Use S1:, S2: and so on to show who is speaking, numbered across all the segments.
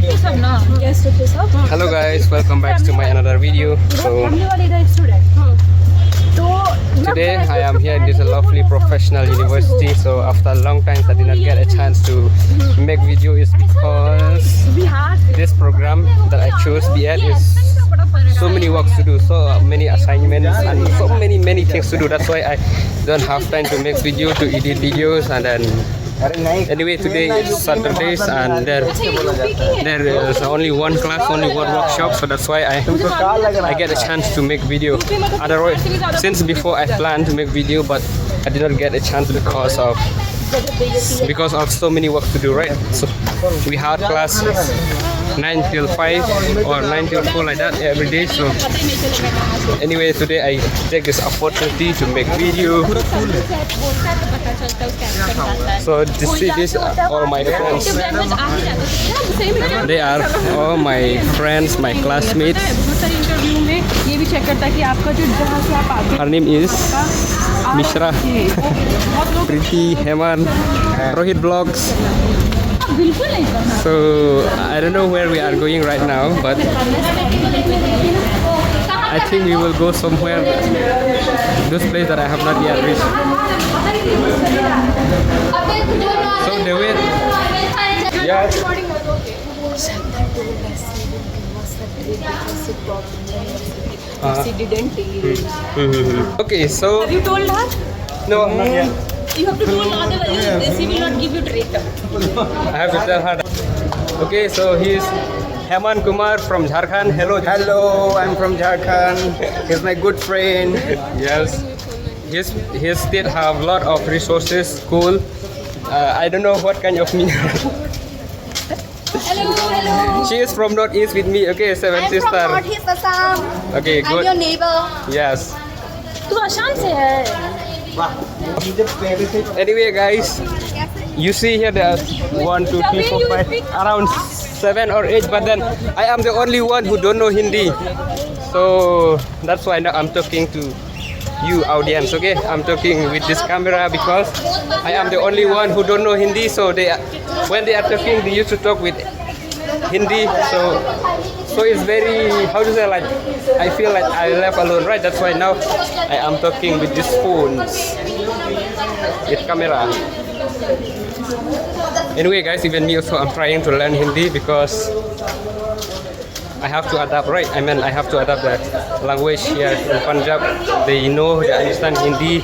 S1: Hello guys, welcome back to my another video. So today I am here in this lovely professional university. So after a long time I did not get a chance to make video is because this program that I chose, B.ED, is so many works to do, so many assignments and so many things to do. That's why I don't have time to make video, to edit videos, and then anyway, today is Saturdays and there is only one class, only one workshop, so that's why I get a chance to make video. Otherwise, since before I planned to make video, but I did not get a chance because of so many work to do, right? So we had class 9 till 5 or 9 till 4 like that every day. So anyway, today I take this opportunity to make video. So these are all my friends. They are all my friends, my classmates. Her name is Mishra, Priti, Heman, Rohit Vlogs. So I don't know where we are going right now, but I think we will go somewhere, those places that I have not yet reached. So the way, yes. Okay, so
S2: have you told her?
S1: No, not yet.
S2: You have to tell her, otherwise she will not give you traitor.
S1: I have to tell her. Okay, so he's Heman Kumar from Jharkhand. Hello.
S3: Hello, I'm from Jharkhand. He's my good friend.
S1: Yes. His state have lot of resources, school. I don't know what kind of mineral.
S2: Hello.
S1: She is from Northeast with me. Okay, seven
S4: I'm
S1: sister.
S4: from Northeast Assam.
S1: Okay,
S4: I'm
S1: good.
S4: your neighbor.
S1: Yes.
S2: तू आसाम से है.
S1: Anyway, guys, you see here there are 1, 2, 3, 4, 5, around 7 or 8. But then I am the only one who don't know Hindi. So that's why now I'm talking to you audience. Okay, I'm talking with this camera because I am the only one who don't know Hindi. So when they are talking, they used to talk with Hindi. So it's very, how to say, like, I feel like I left alone, right? That's why now I am talking with these phones, with camera. Anyway, guys, even me also, I'm trying to learn Hindi because I have to adapt, right? I mean, I have to adapt the language here in Punjab. They know, they understand Hindi.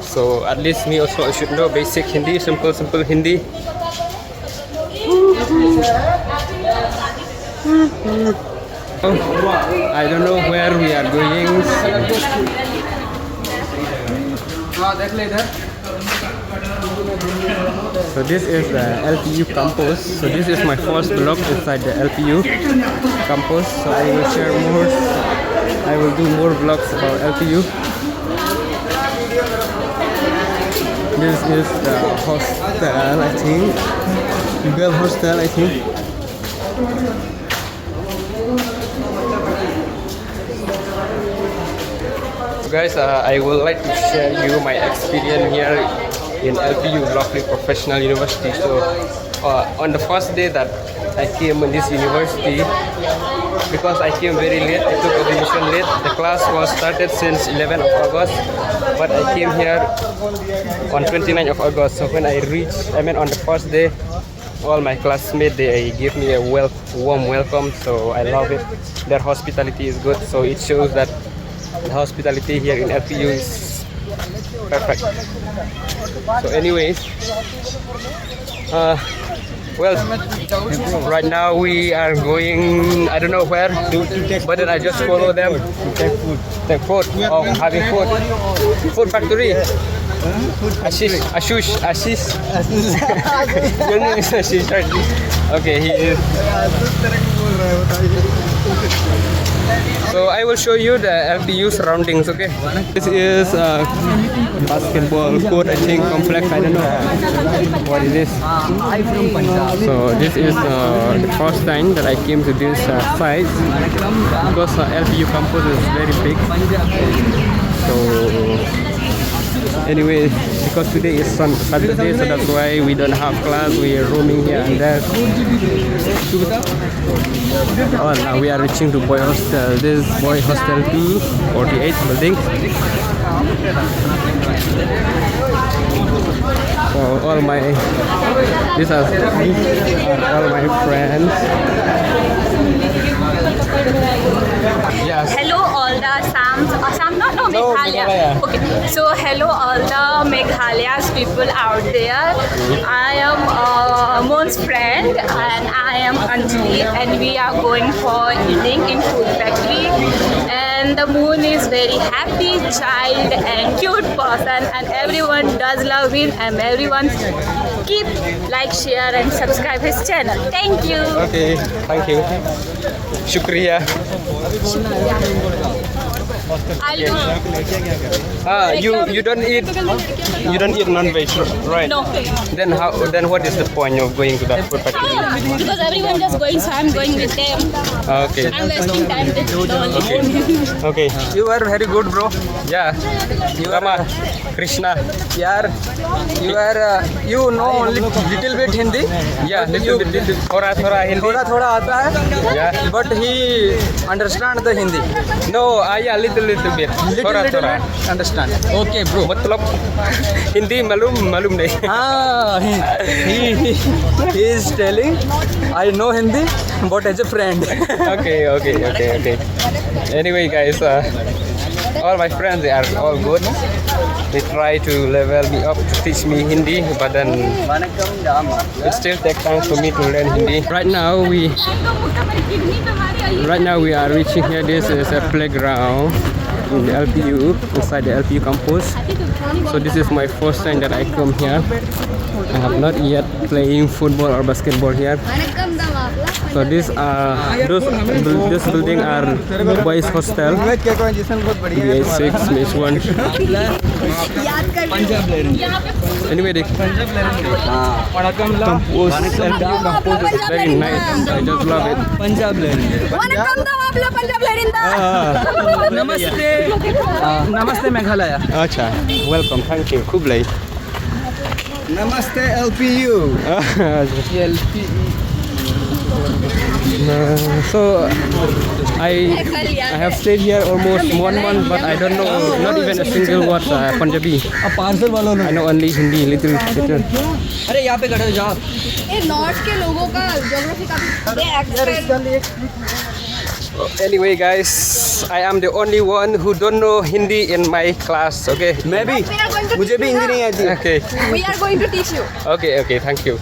S1: So at least me also, I should know basic Hindi, simple Hindi. I don't know where we are going. So this is the LPU campus. So this is my first vlog inside the LPU campus. So I will share more. I will do more vlogs about LPU. This is the hostel, I think. Girl hostel, I think. Guys, I would like to share you my experience here in LPU, lovely professional university. So on the first day that I came in this university, because I came very late, I took admission late. The class was started since 11th of August, but I came here on 29th of August. So when I reached, on the first day, all my classmates, they give me a warm welcome. So I love it. Their hospitality is good. So it shows that the hospitality here in LPU is perfect. So anyways, well, right now we are going, I don't know where, but then I just follow them. Take food. Oh, having food. Food factory. Ashish. Your name is Ashish, right? Okay, he is. So I will show you the LPU surroundings, okay? This is a basketball court, I think, complex, I don't know what it is. So this is the first time that I came to this site because LPU campus is very big. So anyway, because today is Saturday, so that's why we don't have class. We are roaming here and there. Oh, now we are reaching to boy hostel. This is boy hostel 248 building. So all my these are all my friends. Yes.
S2: Hello all the Assam, no, Meghalaya. Okay, so hello all the Meghalaya's people out there. I am Moon's friend and I am Anjali, and we are going for eating in food factory. And the Moon is very happy child and cute person, and everyone does love him, and everyone keep like, share and subscribe his channel. Thank you.
S1: Okay, thank you. Shukriya.
S2: I'll do.
S1: You don't eat non-veg, right?
S2: No.
S1: Then what is the point of going to that food factory?
S2: Because everyone just going, so I'm going with them.
S1: Okay.
S2: I'm wasting time with them.
S1: Okay.
S3: You are very good, bro.
S1: Yeah. Rama, Krishna.
S3: Yaar, you know only little bit Hindi.
S1: Yeah, little bit. Thora Hindi.
S3: थोड़ा आता है.
S1: Yeah.
S3: But he understand the Hindi.
S1: No, yeah, little bit. Thora.
S3: Bit understand. Okay, bro.
S1: मतलब हिंदी मालूम नहीं.
S3: Ah, he is telling I know Hindi, but as a friend.
S1: Okay. Anyway, guys, all my friends, they are all good. They try to level me up to teach me Hindi, but then it still takes time for me to learn Hindi. Right now we are reaching here. This is a playground in the LPU, inside the LPU campus. So this is my first time that I come here. I have not yet playing football or basketball here. So these building are boys hostel. B.ED 6, Miss 1. Anyway, the campus is very nice. I just love it.
S3: Namaste Meghalaya.
S1: Acha, welcome, thank you. Kublai.
S3: Namaste LPU.
S1: So I have stayed here almost 1 month, but I don't know not even a single word Punjabi. I know only Hindi, little.
S3: अरे यहाँ पे खड़े हो जाओ.
S4: ये north के लोगों का ज्योग्राफी का
S1: Anyway, guys, I am the only one who don't know Hindi in my class. Okay.
S3: Maybe. मुझे भी हिंदी नहीं आती.
S1: Okay.
S4: We are going to teach you.
S1: Okay, thank you.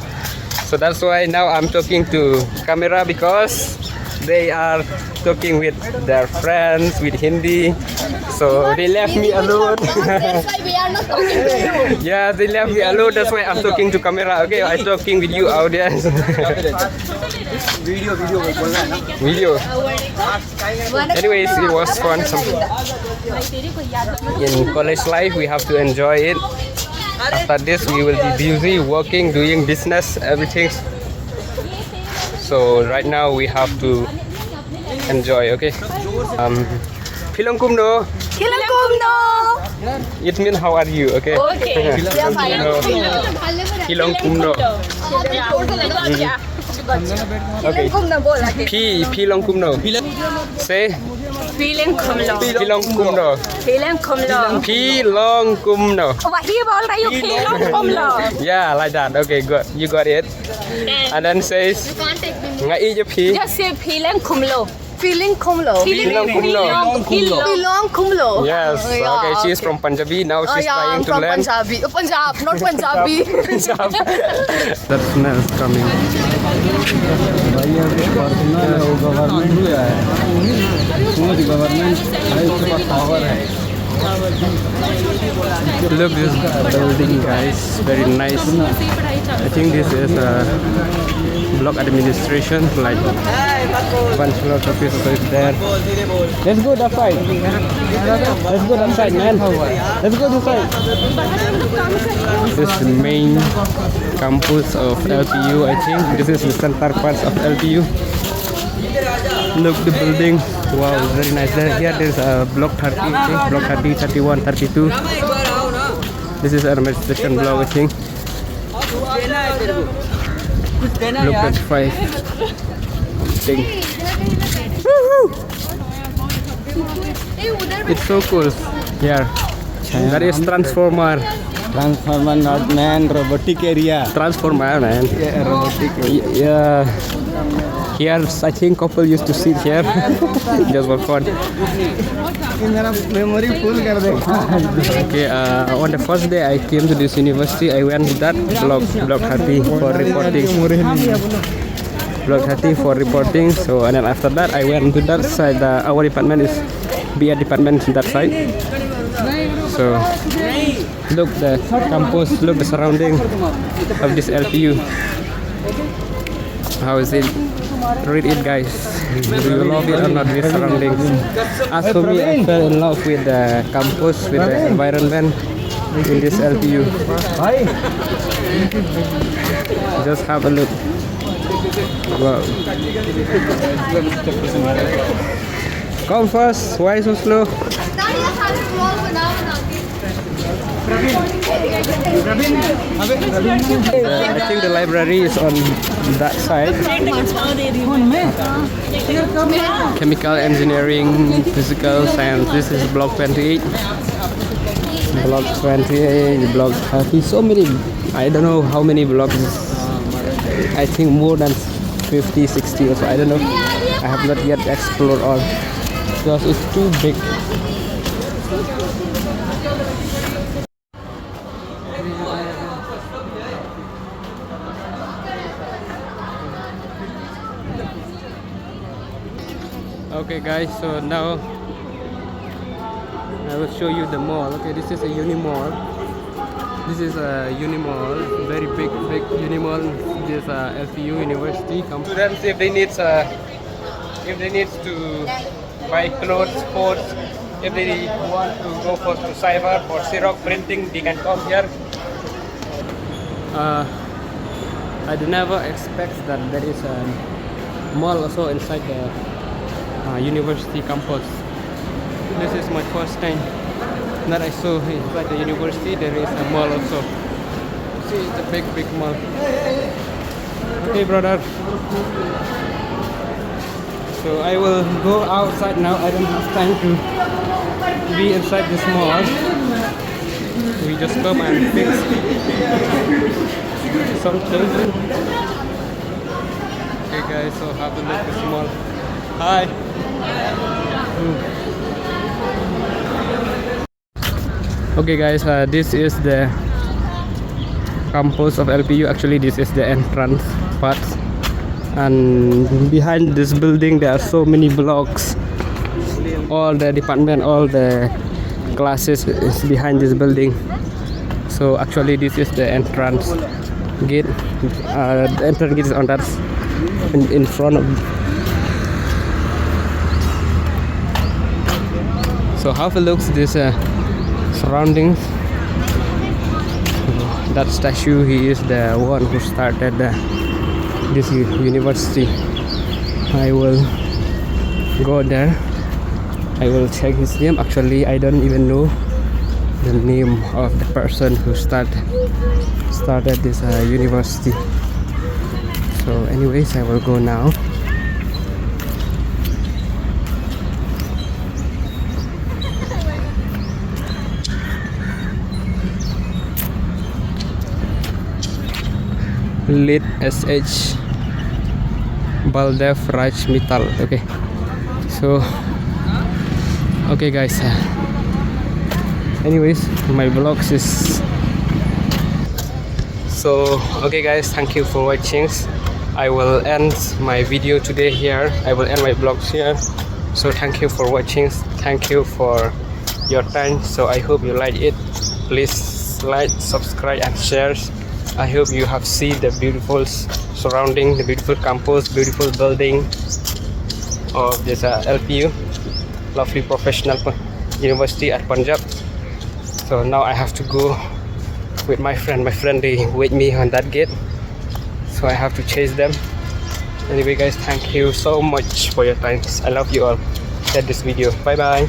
S1: So that's why now I'm talking to camera, because they are talking with their friends with Hindi. So they left me alone.
S4: That's why we are not talking to you.
S1: Yeah, they left me alone. That's why I'm talking to camera. Okay, I'm talking with you audience. Video. Anyways, it was fun. In college life, we have to enjoy it. After this, we will be busy working, doing business, everything. So right now, we have to enjoy. Okay. Pilangkumno. It means how are you? Okay.
S2: Okay.
S1: Pilangkumno. Okay. Pilangkumno. Say.
S2: Pilangkumlo.
S1: Pilangkumno.
S2: वही बोल रही हूँ Pilangkumlo.
S1: Yeah, like that. Okay, good. You got it. And then says. Ngai je pi.
S2: Just say Pilangkumlo.
S4: Feeling kumlo. Belong kumlo.
S1: Yes. Okay, she's from Punjabi. Now she's trying to
S4: from
S1: learn.
S4: Punjabi. Punjab, not Punjabi.
S1: That smell is coming. Look this building, guys. Very nice. I think this is a block administration, like bunch of officers is there. Let's go that side. Let's go that side, man. Let's go this side. This is the main campus of LPU, I think. This is the center parts of LPU. Look the building. Wow, very nice. Here there's a block 30, I think. Block 30, 31, 32. This is an administration blog, I think. Look at 5 thing. It's so cool. Here. That is transformer.
S3: Transformer, not man, robotic area.
S1: Transformer, man.
S3: Yeah, robotic area.
S1: Yeah. Here, I think couple used to sit here just for fun.
S3: Memory full kar de.
S1: Okay, on the first day I came to this university, I went to that block 30 for reporting. Block 30 for reporting. So, and then after that, I went to that side. Our department is B.ED department that side. So, look the campus, look the surrounding of this LPU. How is it? Read it, guys. Do you love it or not, this surroundings? As for me, I fell in love with the campus, with the environment in this LPU. Just have a look. Wow. Come first. Why so slow? I think the library is on that side. Chemical engineering, physical science. This is block 28. Block 28, block 30. So many. I don't know how many blocks. I think more than 50, 60 or so. I don't know. I have not yet explored all because it's too big. Okay guys, so now I will show you the mall. Okay, this is a uni mall. This is a uni mall, very big uni mall. This is LPU University. Students, if they need to buy clothes, sports, if they want to go for cyber or Xerox printing, they can come here. I never expect that there is a mall also inside the university campus. This is my first time that I saw inside the university there is a mall also. See, it's a big mall. Okay, brother. So I will go outside now. I don't have time to be inside this mall. We just come and fix something. Okay guys, so have a look at this mall. Hi. Okay guys, this is the campus of LPU. Actually, this is the entrance part, and behind this building there are so many blocks. All the department, all the classes is behind this building. So actually this is the entrance gate. The entrance gate is on that in front of. So have a look at this surroundings. That statue, he is the one who started this university. I will go there. I will check his name. Actually, I don't even know the name of the person who started this university. So anyways, I will go now. Lead SH Baldev Raj Mittal. Okay, so okay guys, anyways, my vlogs is so okay guys, thank you for watching. I will end my video today here. I will end my vlogs here. So thank you for watching, thank you for your time. So I hope you like it. Please like, subscribe and share. I hope you have seen the beautiful surrounding, the beautiful campus, beautiful building of this LPU, lovely professional university at Punjab. So now I have to go with my friend. My friend, they wait me on that gate, so I have to chase them. Anyway guys, thank you so much for your time. I love you all. Share this video. Bye bye.